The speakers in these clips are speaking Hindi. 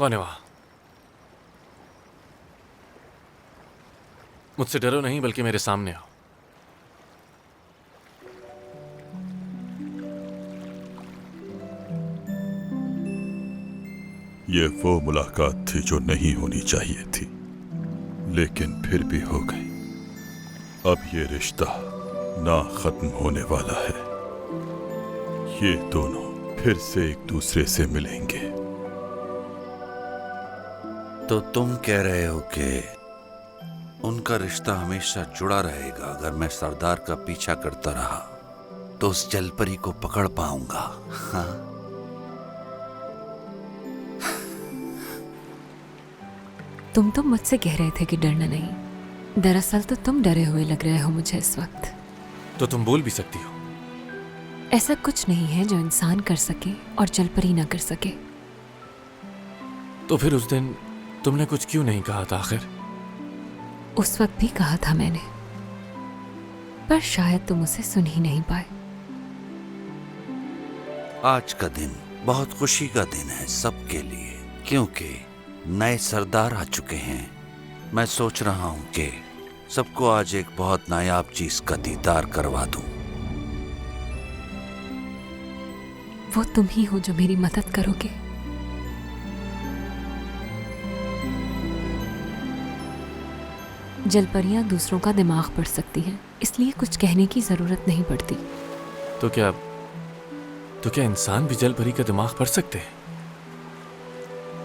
कौन है वहां? मुझसे डरो नहीं, बल्कि मेरे सामने आओ। ये वो मुलाकात थी जो नहीं होनी चाहिए थी, लेकिन फिर भी हो गई। अब ये रिश्ता ना खत्म होने वाला है। ये दोनों फिर से एक दूसरे से मिलेंगे। तो तुम कह रहे हो कि उनका रिश्ता हमेशा जुड़ा रहेगा? अगर मैं सरदार का पीछा करता रहा तो उस जलपरी को पकड़ पाऊंगा। हाँ? तुम तो मुझसे कह रहे थे कि डरना नहीं। दरअसल तो तुम डरे हुए लग रहे हो मुझे इस वक्त। तो तुम बोल भी सकती हो। ऐसा कुछ नहीं है जो इंसान कर सके और जलपरी ना कर सके। तो फिर उस दिन तुमने कुछ क्यों नहीं कहा था आखिर? उस वक्त भी कहा था मैंने, पर शायद तुम उसे सुन ही नहीं पाए। आज का दिन बहुत खुशी का दिन है सबके लिए, क्योंकि नए सरदार आ चुके हैं। मैं सोच रहा हूं कि सबको आज एक बहुत नायाब चीज का दीदार करवा दूं। वो तुम ही हो जो मेरी मदद करोगे। जलपरियां दूसरों का दिमाग पढ़ सकती हैं, इसलिए कुछ कहने की जरूरत नहीं पड़ती। तो क्या इंसान भी जलपरी का दिमाग पढ़ सकते हैं?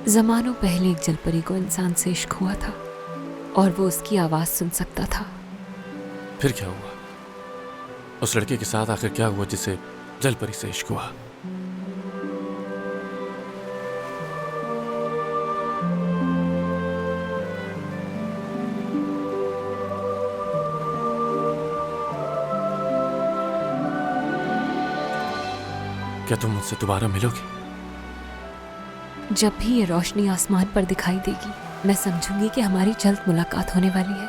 जमानों पहले एक जलपरी को इंसान से इश्क हुआ था और वो उसकी आवाज सुन सकता था। फिर क्या हुआ? उस लड़के के साथ आखिर क्या हुआ जिसे जलपरी से इश्क हुआ? क्या तुम मुझसे दोबारा मिलोगे? जब भी ये रोशनी आसमान पर दिखाई देगी, मैं समझूंगी कि हमारी जल्द मुलाकात होने वाली है।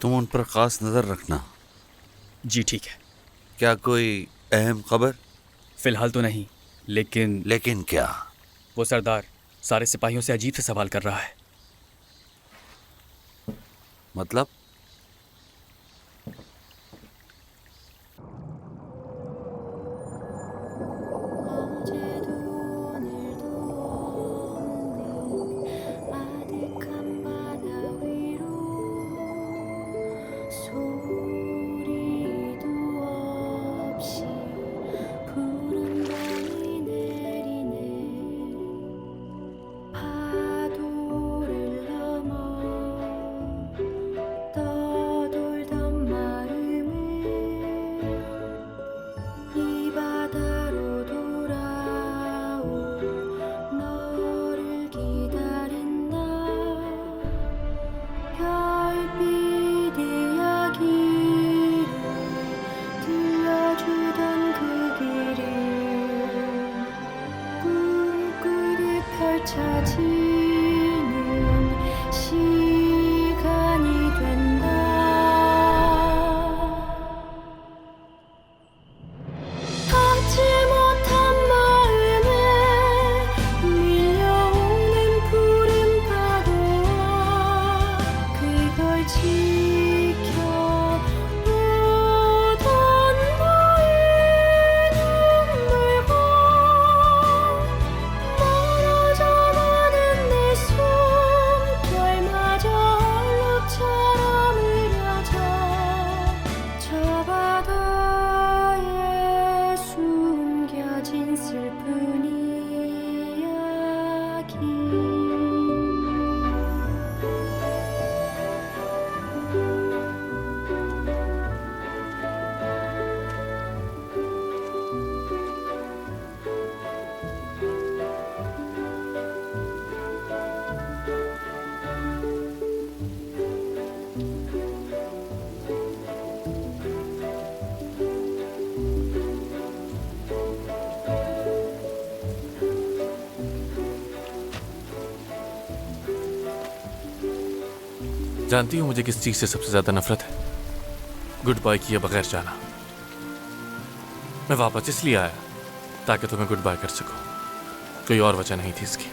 तुम उन पर खास नजर रखना। जी ठीक है। क्या कोई अहम खबर? फिलहाल तो नहीं, लेकिन क्या? वो सरदार सारे सिपाहियों से अजीब से सवाल कर रहा है। मतलब? जानती हो मुझे किस चीज से सबसे ज्यादा नफरत है? गुड बाय किए बगैर जाना। मैं वापस इसलिए आया ताकि तुम्हें गुड बाय कर सकूं, कोई और वजह नहीं थी इसकी।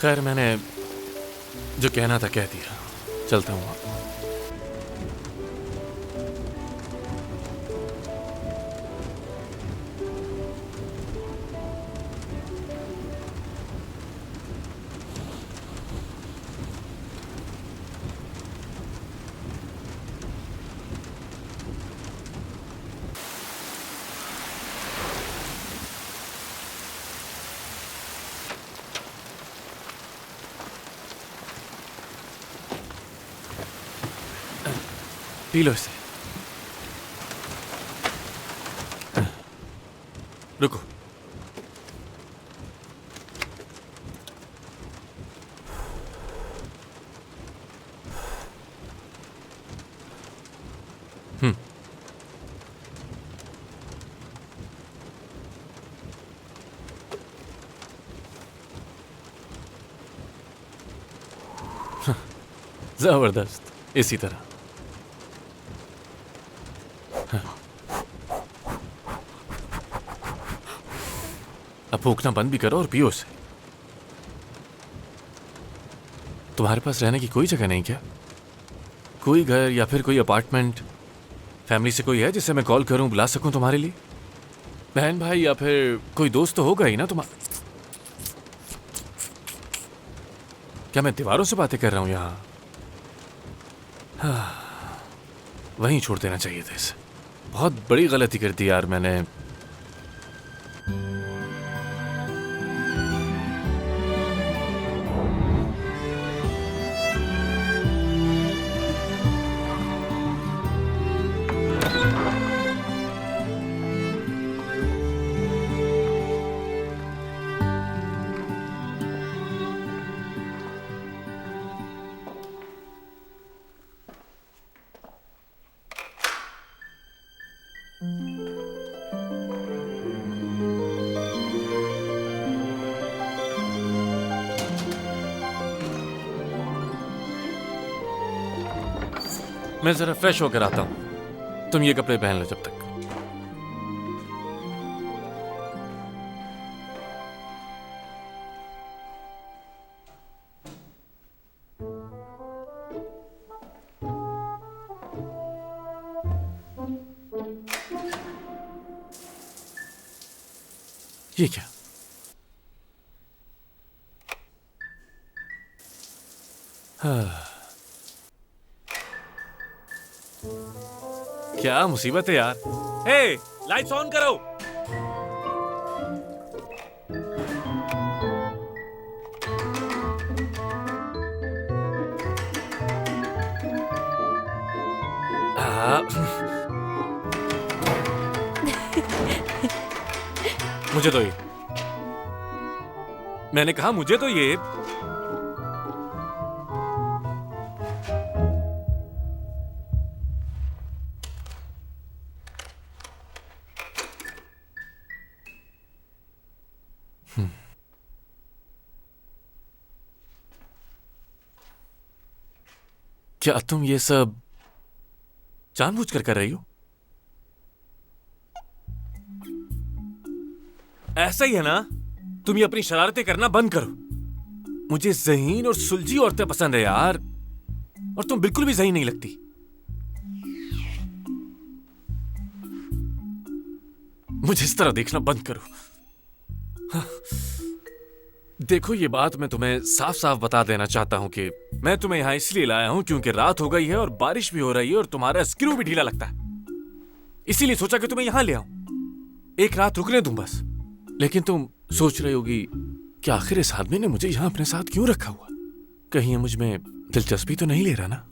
खैर, मैंने जो कहना था कह दिया, चलता हूं। पी लो इसे। रुको, जबरदस्त, इसी तरह। अब फूकना बंद भी करो और पियो उसे। तुम्हारे पास रहने की कोई जगह नहीं क्या? कोई घर या फिर कोई अपार्टमेंट? फैमिली से कोई है जिसे मैं कॉल करूं, बुला सकूं तुम्हारे लिए? बहन भाई या फिर कोई दोस्त तो होगा ही ना तुम्हारा? क्या मैं दीवारों से बातें कर रहा हूं यहां? वहीं छोड़ देना चाहिए था इसे। बहुत बड़ी गलती कर दी यार मैंने। मैं जरा फ्रेश होकर आता हूं, तुम ये कपड़े पहन लो जब तक। ये क्या? क्या मुसीबत है यार। हे, लाइट्स ऑन करो। मुझे तो ये, मैंने कहा मुझे तो ये। क्या तुम ये सब जानबूझकर कर रही हो? ऐसा ही है ना? तुम ये अपनी शरारतें करना बंद करो। मुझे ज़हीन और सुलझी औरतें पसंद है यार, और तुम बिल्कुल भी ज़हीन नहीं लगती। मुझे इस तरह देखना बंद करो। हाँ। देखो, ये बात मैं तुम्हें साफ साफ बता देना चाहता हूं कि मैं तुम्हें यहां इसलिए लाया हूं क्योंकि रात हो गई है और बारिश भी हो रही है और तुम्हारा स्क्रू भी ढीला लगता है। इसीलिए सोचा कि तुम्हें यहां ले आऊं, एक रात रुकने दूं बस। लेकिन तुम सोच रही होगी कि आखिर इस आदमी ने मुझे यहां अपने साथ क्यों रखा हुआ? कहीं ये मुझ में दिलचस्पी तो नहीं ले रहा ना?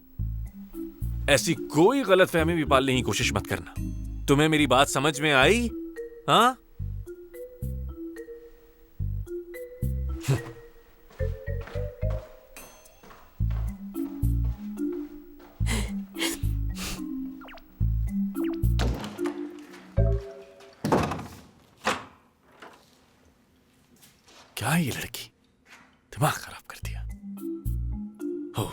ऐसी कोई गलतफहमी भी पालने की कोशिश मत करना। तुम्हें मेरी बात समझ में आई? हाँ? है ये लड़की, दिमाग खराब कर दिया। हो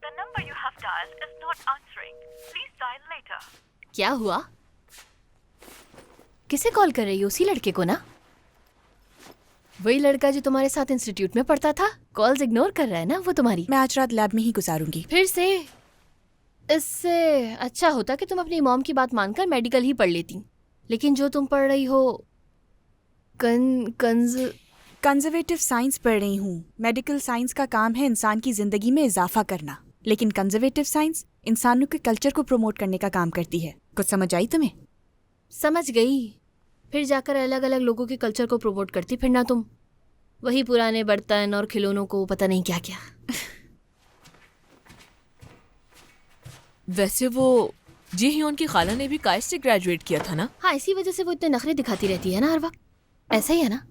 The number you have dialed is not answering. Please dial later. क्या हुआ? किसे कॉल कर रही हो? उसी लड़के को ना? वही लड़का जो तुम्हारे साथ इंस्टीट्यूट में पढ़ता था? कॉल्स इग्नोर कर रहा है ना वो तुम्हारी? मैं आज रात लैब में ही गुजारूंगी। फिर से? इससे अच्छा होता कि तुम अपनी मॉम की बात मानकर मेडिकल ही पढ़ लेती। लेकिन जो तुम पढ़ रही हो कंजर्वेटिव साइंस पढ़ रही हूँ। मेडिकल साइंस का काम है इंसान की जिंदगी में इजाफा करना, लेकिन कंजर्वेटिव साइंस इंसानों के कल्चर को प्रमोट करने का काम करती है। कुछ समझ आई तुम्हें? समझ गई। फिर जाकर अलग अलग लोगों के कल्चर को प्रमोट करती फिरना तुम। वही पुराने बर्तन और खिलौनों को पता नहीं क्या क्या। वैसे वो जी हियोन की खाला ने भी काइट से ग्रेजुएट किया था ना? हाँ, इसी वजह से वो इतने नखरे दिखाती रहती है ना हर वक्त। ऐसा ही है ना?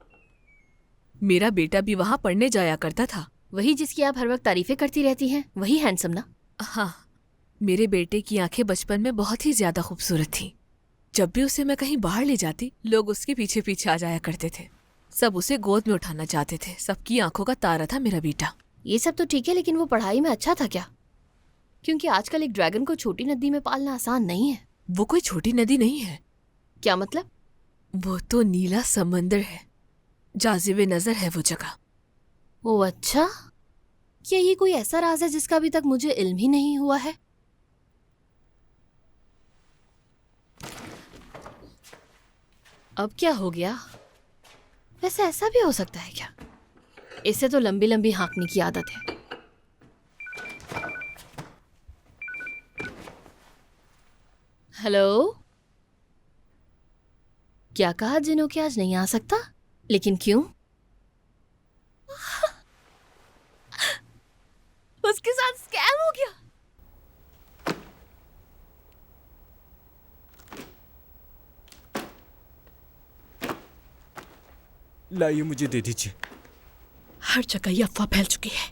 मेरा बेटा भी वहाँ पढ़ने जाया करता था। वही जिसकी आप हर वक्त तारीफें करती रहती हैं, वही हैंडसम ना? हाँ, मेरे बेटे की आंखें बचपन में बहुत ही ज्यादा खूबसूरत थीं। जब भी उसे मैं कहीं बाहर ले जाती, लोग उसके पीछे पीछे आ जाया करते थे। सब उसे गोद में उठाना चाहते थे। सबकी आंखों का तारा था मेरा बेटा। ये सब तो ठीक है, लेकिन वो पढ़ाई में अच्छा था क्या? क्योंकि आजकल एक ड्रैगन को छोटी नदी में पालना आसान नहीं है। वो कोई छोटी नदी नहीं है। क्या मतलब? वो तो नीला समंदर है। जाज़िबे नजर है वो जगह। ओ अच्छा, क्या ये कोई ऐसा राज है जिसका अभी तक मुझे इल्म ही नहीं हुआ है? अब क्या हो गया? वैसे ऐसा भी हो सकता है क्या? इससे तो लंबी लंबी हाँकने की आदत है। हेलो, क्या कहा जिन्हों के आज नहीं आ सकता? लेकिन क्यों? उसके साथ स्कैम हो गया। लाइए, मुझे दे दीजिए। हर जगह ये अफवाह फैल चुकी है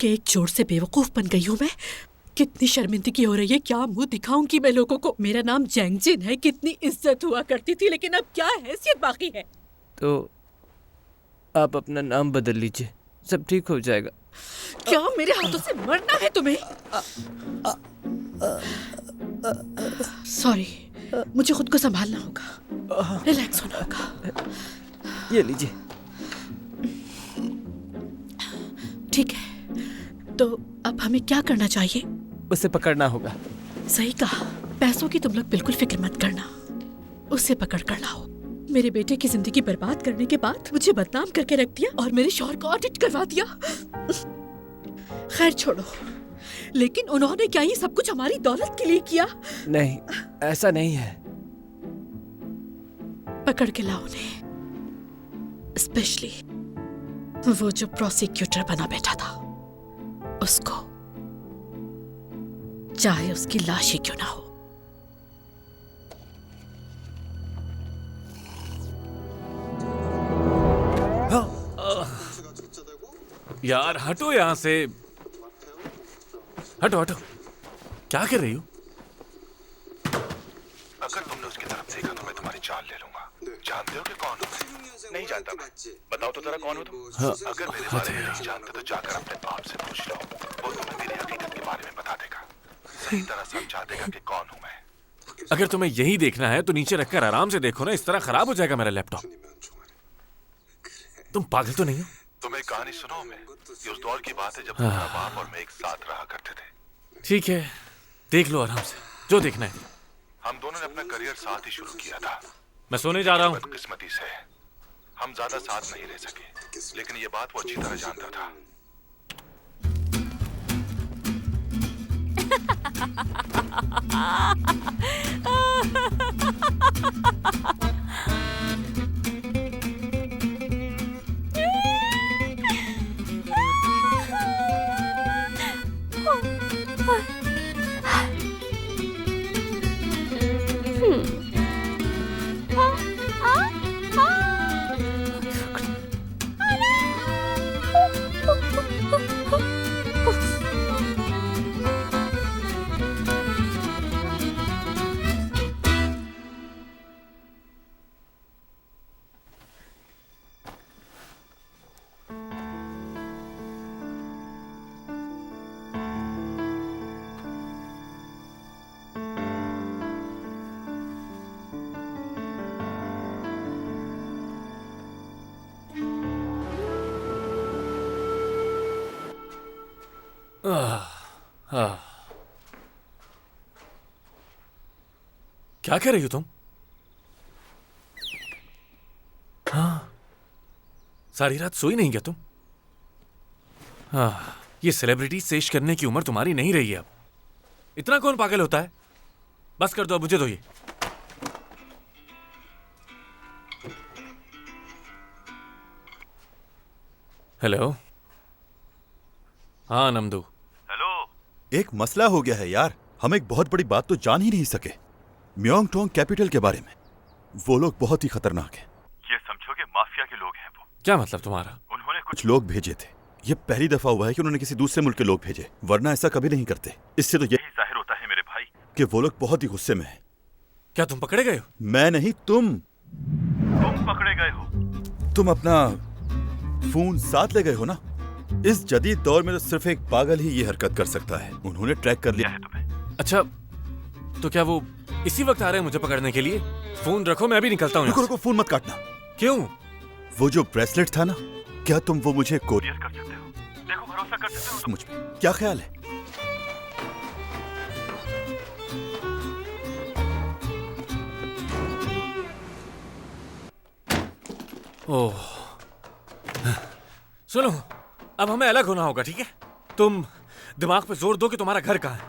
कि एक चोर से बेवकूफ बन गई हूँ मैं। कितनी शर्मिंदगी हो रही है। क्या मुंह दिखाऊंगी मैं लोगों को? मेरा नाम जैंगजिन है, कितनी इज्जत हुआ करती थी, लेकिन अब क्या हैसियत बाकी है? तो आप अपना नाम बदल लीजिए, सब ठीक हो जाएगा। क्या मेरे हाथों से मरना है तुम्हें? सॉरी, मुझे खुद को संभालना होगा, रिलैक्स होना होगा। ये लीजिए। ठीक है, तो अब हमें क्या करना चाहिए? उसे पकड़ना होगा। सही कहा। पैसों की तुम लोग बिल्कुल फिक्र मत करना, उसे पकड़ कर लाओ। मेरे बेटे की जिंदगी बर्बाद करने के बाद मुझे बदनाम करके रख दिया और मेरे शौहर को ऑडिट करवा दिया। खैर छोड़ो, लेकिन उन्होंने क्या ये सब कुछ हमारी दौलत के लिए किया? नहीं, ऐसा नहीं है। पकड़ के लाओ उन्हें, स्पेशली वो जो प्रोसिक्यूटर बना बैठा था उसको, चाहे उसकी लाश ही क्यों ना हो। यार हटो यहाँ से, हटो हटो। क्या कर रही हो? अगर तुमने उसकी तरफ देखा तो मैं तुम्हारी जान ले लूंगा। जानते हो कि कौन हो? नहीं जानता मैं। बताओ तो जरा कौन हो तुम? हाँ, अगर मेरे बारे में नहीं जानते तो जाकर अपने बाप से पूछ लो, वो तुम्हें मेरी हकीकत के बारे में बता देगा, सही तरह समझा देगा कि कौन हूँ मैं। अगर तुम्हें यही देखना है तो नीचे रखकर आराम से देखो ना, इस तरह खराब हो जाएगा मेरा लैपटॉप। तुम पागल तो नहीं हो? तुम्हें कहानी सुनाओ मैं, ये उस दौर की बात है जब तुम्हारा बाप और मैं एक साथ रहा करते थे। ठीक है, देख लो आराम से, जो देखना है। हम दोनों ने अपना करियर साथ ही शुरू किया था। मैं सोने जा रहा हूँ। बदकिस्मती से हम ज्यादा साथ नहीं रह सके, लेकिन ये बात वो अच्छी तरह जानता था। क्या कह रही हो तुम? हाँ, सारी रात सोई नहीं क्या तुम? हाँ, ये सेलिब्रिटी सेश करने की उम्र तुम्हारी नहीं रही है अब। इतना कौन पागल होता है? बस कर दो, अब मुझे दो ये। हेलो। हाँ नमदू। एक मसला हो गया है यार। हम एक बहुत बड़ी बात तो जान ही नहीं सके, म्योंगडोंग कैपिटल के बारे में। वो लोग बहुत ही खतरनाक हैं। ये समझो कि माफिया के लोग हैं वो। क्या मतलब तुम्हारा? उन्होंने कुछ लोग भेजे थे। ये पहली दफा हुआ है कि उन्होंने किसी दूसरे मुल्क के लोग भेजे, वरना ऐसा कभी नहीं करते। इससे तो यही जाहिर होता है मेरे भाई कि वो लोग बहुत ही गुस्से में हैं। क्या तुम पकड़े गए हो? मैं नहीं, तुम पकड़े गए हो। तुम अपना फोन साथ ले गए हो ना? इस जदीद दौर में तो सिर्फ एक पागल ही ये हरकत कर सकता है। उन्होंने ट्रैक कर लिया है तुम्हें। अच्छा, तो क्या वो इसी वक्त आ रहे हैं मुझे पकड़ने के लिए? फोन रखो, मैं भी निकलता हूँ। रुको रुको, फोन मत काटना। क्यों? वो जो ब्रेसलेट था ना, क्या तुम वो मुझे कोरियर कर सकते हो? देखो, भरोसा कर सकते हो मुझ पे। क्या ख्याल है? ओह, सुनो, अब हमें अलग होना होगा, ठीक है? तुम दिमाग पे जोर दो कि तुम्हारा घर कहाँ है,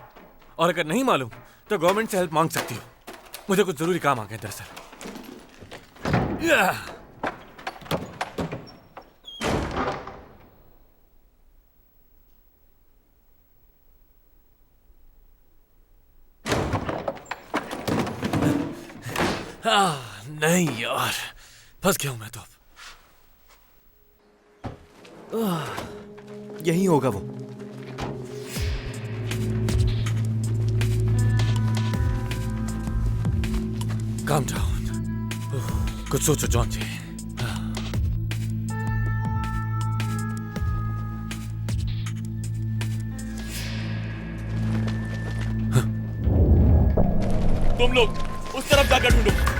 और अगर नहीं मालूम तो गवर्नमेंट से हेल्प मांग सकती हो। मुझे कुछ जरूरी काम आ गए दरअसल। नहीं यार, फंस गया हूं मैं तो। यही होगा वो। Calm down. कुछ सोचो जॉन जी। तुम लोग उस तरफ जाकर ढूंढो।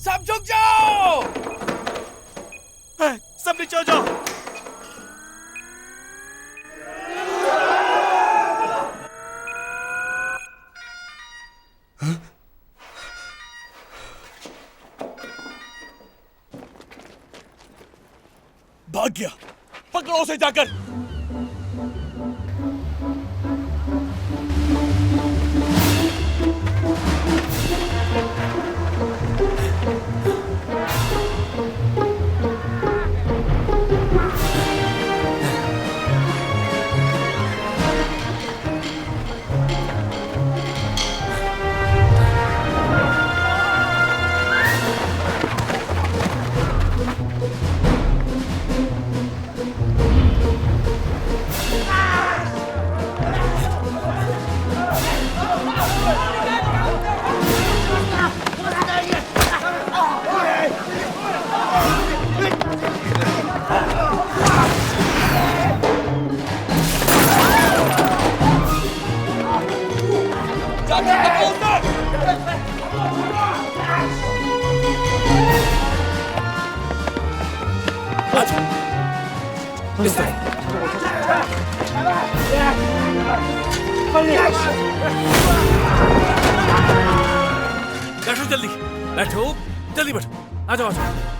सब झुक जाओ! सब नीचे हो जाओ! भाग गया, पकड़ो उसे जाकर। बैठो जल्दी, बैठो जल्दी, बैठो, आ जाओ, आ जाओ।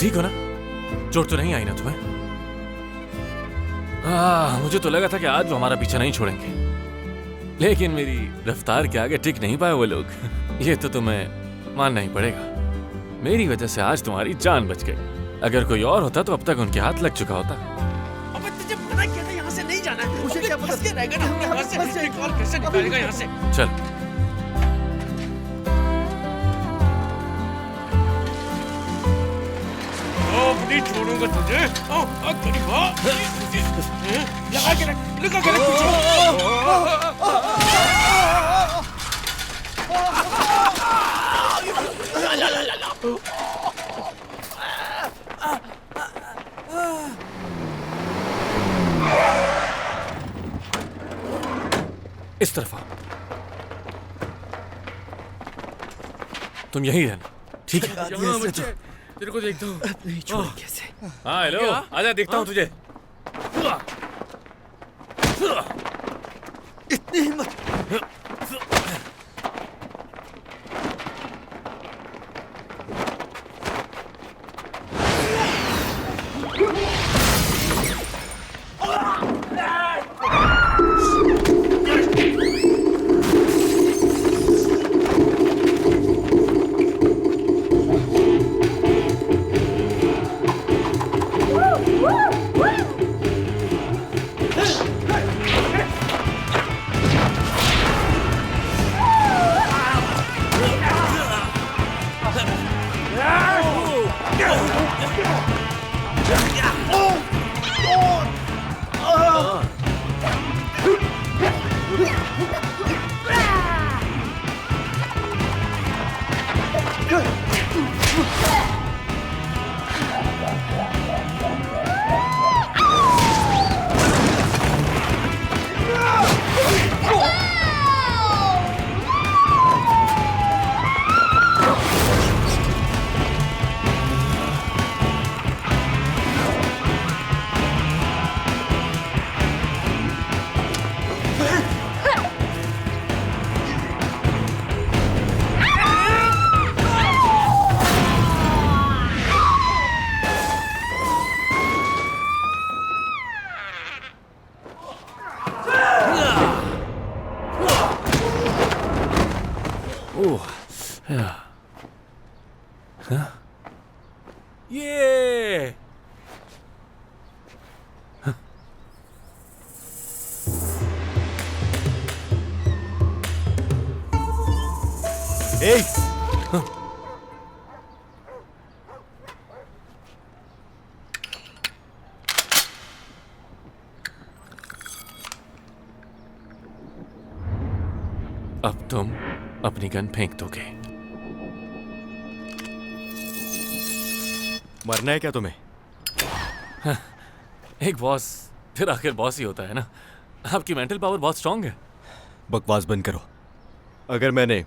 ठीक हो ना? चोट तो नहीं आई ना तुम्हें? मुझे तो लगा था कि आज वो हमारा पीछा नहीं छोड़ेंगे, लेकिन मेरी रफ्तार के आगे टिक नहीं पाए वो लोग। ये तो तुम्हें मानना ही पड़ेगा। मेरी वजह से आज तुम्हारी जान बच गई। अगर कोई और होता तो अब तक उनके हाथ लग चुका होता। अबे तुझे मना किया था यहाँ से नहीं जाना है। उसे क्या पता के रहेगा ना यहाँ से कॉल कैसे निकालेगा यहाँ से। चल नहीं छोड़ूंगा तुझे। करीब लगा के रख, लगा के रख इस तरफ आओ। तुम यही रहना, ठीक है? तेरे को देखता हूँ। नहीं छोड़ कैसे? हाँ हेलो, आजा देखता हूँ तुझे। इतनी हिम्मत। ये अब तुम अपनी गन फेंक दोगे। मरना है क्या तुम्हें? एक बॉस फिर आखिर बॉस ही होता है ना। आपकी मेंटल पावर बहुत स्ट्रांग है। बकवास बंद करो। अगर मैंने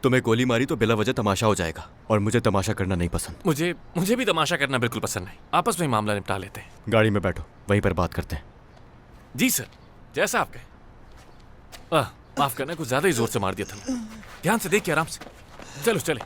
तुम्हें गोली मारी तो बिला वजह तमाशा हो जाएगा, और मुझे तमाशा करना नहीं पसंद। मुझे भी तमाशा करना बिल्कुल पसंद नहीं। आपस में मामला निपटा लेते हैं। गाड़ी में बैठो, वहीं पर बात करते हैं। जी सर, जैसा आप कहें। माफ करना, कुछ ज्यादा ही जोर से मार दिया था। ध्यान से देखिए, आराम से। चलो चले।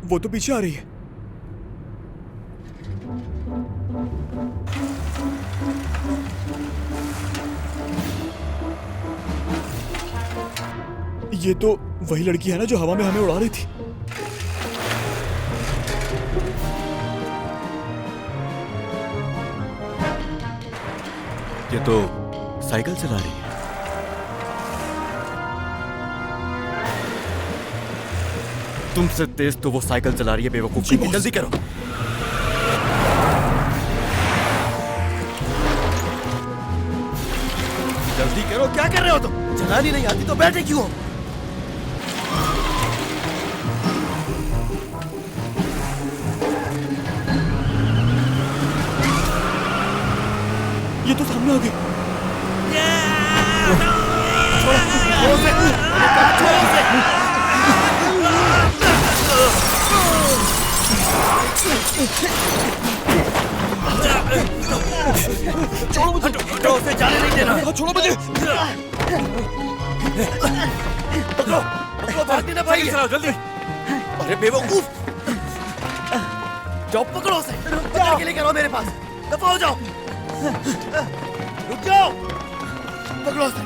वो तो पीछे आ रही है। ये तो वही लड़की है ना जो हवा में हमें उड़ा रही थी। ये तो साइकिल चला रही है। तुमसे तेज तो वो साइकिल चला रही है बेवकूफ। जल्दी करो। जल्दी करो, क्या कर रहे हो तुम? चलानी नहीं आती तो बैठे क्यों हो? ये तो सामने आ गए। छोड़ो, छोड़ो उसे। छोड़ो उसे। छोड़ो मुझे, हटो उसे, जाने नहीं देना। छोड़ो मुझे। पकड़ो, पकड़ो, भागने ना पाइए। जल्दी। अरे बेवकूफ, जाओ पकड़ो उसे। पकड़ के लेकर आओ मेरे पास। दफा हो जाओ। रुक जाओ, पकड़ो उसे।